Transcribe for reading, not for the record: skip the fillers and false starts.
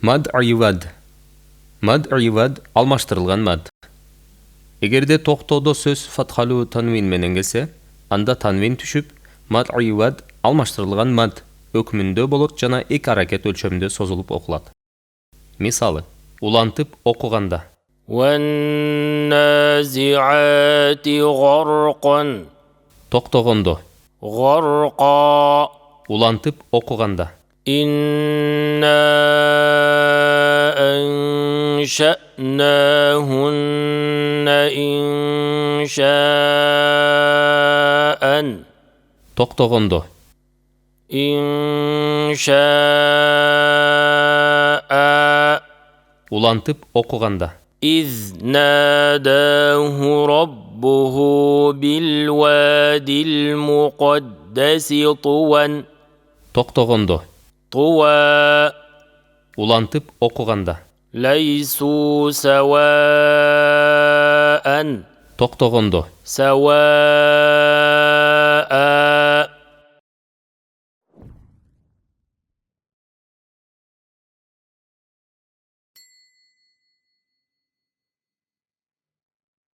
Mad iwad. Mad iwad almashtırılgan mad. Egerde toqtodo söz fathalu tanvin menen gelse, anda tanvin düşüp mad iwad almashtırılgan mad ökmünde bolot jana ek haraket ölçömünde sozulup okulat. Misalı, ulantıp okuganda. وَالنَّازِعَاتِ غَرْقًا Toqtogondo. غَرْقًا Ulantıp okuganda. إِنَّا أَنشَأْنَاهُنَّ إِنشَاءً Toqtogondo. إِنشَاءً Ulantıp okuganda. إِذْ نَادَاهُ رَبُّهُ بِالْوَادِ الْمُقَدَّسِ طُوًى Toqtogondo. طُوًى Ulantıp okuganda. لَيْسُوا سَوَاءً Toqtogondo. سَوَاءً